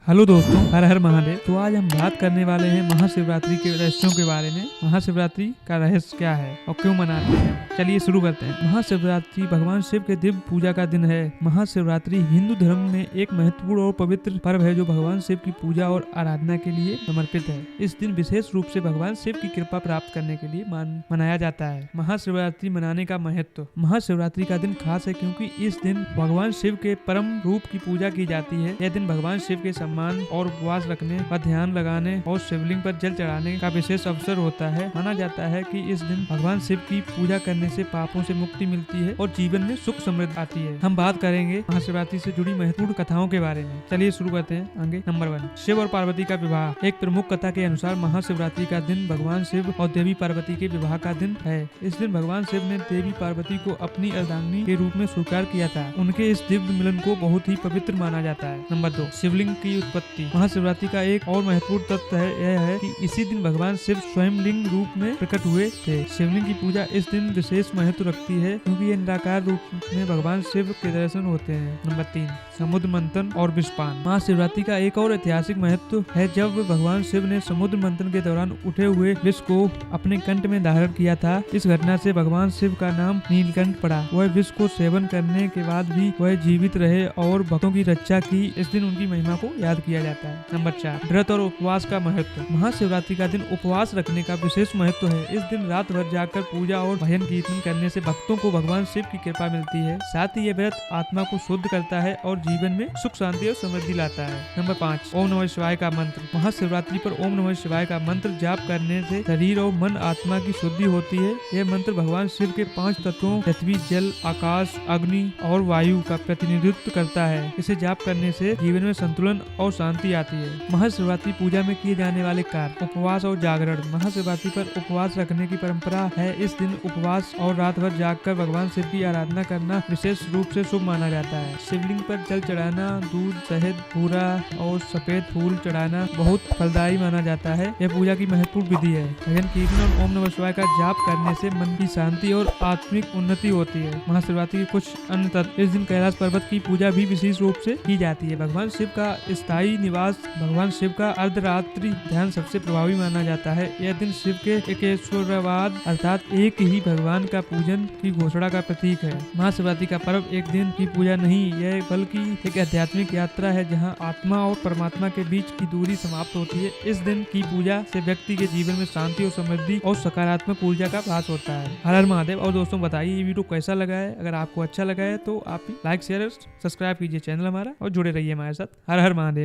Hello दोस्तों, हर हर महादेव। तो आज हम बात करने वाले हैं महाशिवरात्रि के रहस्यों के बारे में। महाशिवरात्रि का रहस्य क्या है और क्यों मनाते हैं, चलिए शुरू करते हैं। महाशिवरात्रि भगवान शिव के दिव्य पूजा का दिन है। महाशिवरात्रि हिंदू धर्म में एक महत्वपूर्ण और पवित्र पर्व है जो भगवान शिव की पूजा और आराधना के लिए समर्पित है। इस दिन विशेष रूप से भगवान शिव की कृपा प्राप्त करने के लिए मनाया जाता है। महाशिवरात्रि मनाने का महत्व। महाशिवरात्रि का दिन खास है क्योंकि इस दिन भगवान शिव के परम रूप की पूजा की जाती है। यह दिन भगवान शिव के सम्मान और उपवास रखने पर ध्यान लगाने और शिवलिंग पर जल चढ़ाने का विशेष अवसर होता है। माना जाता है कि इस दिन भगवान शिव की पूजा करने से पापों से मुक्ति मिलती है और जीवन में सुख समृद्धि आती है। हम बात करेंगे महाशिवरात्रि से जुड़ी महत्वपूर्ण कथाओं के बारे में। चलिए शुरू करते हैं। आगे नंबर 1, शिव और पार्वती का विवाह। एक प्रमुख कथा के अनुसार महाशिवरात्रि का दिन भगवान शिव और देवी पार्वती के विवाह का दिन है। इस दिन भगवान शिव ने देवी पार्वती को अपनी अर्धांगिनी के रूप में स्वीकार किया था। उनके इस दिव्य मिलन को बहुत ही पवित्र माना जाता है। नंबर 2, शिवलिंग की उत्पत्ति। महाशिवरात्रि का एक और महत्वपूर्ण तथ्य यह है कि इसी दिन भगवान शिव स्वयं लिंग रूप में प्रकट हुए थे। शिवलिंग की पूजा इस दिन विशेष महत्व रखती है क्योंकि ये निराकार रूप में भगवान शिव के दर्शन होते हैं। नंबर 3, समुद्र मंथन और विषपान। महाशिवरात्रि का एक और ऐतिहासिक महत्व है जब भगवान शिव ने समुद्र मंथन के दौरान उठे हुए विष को अपने कंठ में धारण किया था। इस घटना से भगवान शिव का नाम नीलकंठ पड़ा। वह विष को सेवन करने के बाद भी वह जीवित रहे और भक्तों की रक्षा की। इस दिन उनकी महिमा को याद किया जाता है। नंबर 4, व्रत और उपवास का महत्व। महाशिवरात्रि का दिन उपवास रखने का विशेष महत्व है। इस दिन रात भर जाकर पूजा और भजन कीर्तन करने से भक्तों को भगवान शिव की कृपा मिलती है। साथ ही यह व्रत आत्मा को शुद्ध करता है और जीवन में सुख शांति और समृद्धि लाता है। नंबर 5, ओम नमः शिवाय का मंत्र। महाशिवरात्रि पर ओम नमः शिवाय का मंत्र जाप करने से शरीर और मन आत्मा की शुद्धि होती है। यह मंत्र भगवान शिव के 5 तत्वों पृथ्वी, जल, आकाश, अग्नि और वायु का प्रतिनिधित्व करता है। इसे जाप करने से जीवन में संतुलन और शांति आती है। महाशिवरात्रि पूजा में किए जाने वाले कार्य। उपवास और जागरण। महाशिवरात्रि पर उपवास रखने की परंपरा है। इस दिन उपवास और रात भर जागकर भगवान शिव की आराधना करना विशेष रूप से शुभ माना जाता है। शिवलिंग पर जल चढ़ाना, दूध, शहद, भूरा और सफेद फूल चढ़ाना बहुत फलदायी माना जाता है। यह पूजा की महत्वपूर्ण विधि है। भजन कीर्तन और ओम नमः शिवाय का जाप करने से मन की शांति और आत्मिक उन्नति होती है। महाशिवरात्रि के कुछ अन्य तत्व। इस दिन कैलाश पर्वत की पूजा भी विशेष रूप से की जाती है। भगवान शिव का स्थायी निवास, भगवान शिव का अर्धरात्रि ध्यान सबसे प्रभावी माना जाता है। यह दिन शिव के एकेश्वरवाद अर्थात एक ही भगवान का पूजन की घोषणा का प्रतीक है। महाशिवरात्रि का पर्व एक दिन की पूजा नहीं, यह बल्कि एक आध्यात्मिक यात्रा है जहां आत्मा और परमात्मा के बीच की दूरी समाप्त होती है। इस दिन की पूजा से व्यक्ति के जीवन में शांति और समृद्धि और सकारात्मक ऊर्जा का वास होता है। हर हर महादेव। और दोस्तों बताइए ये वीडियो कैसा लगा है। अगर आपको अच्छा लगा है तो आप लाइक, शेयर, सब्सक्राइब कीजिए चैनल हमारा और जुड़े रहिए हमारे साथ। हर हर महादेव।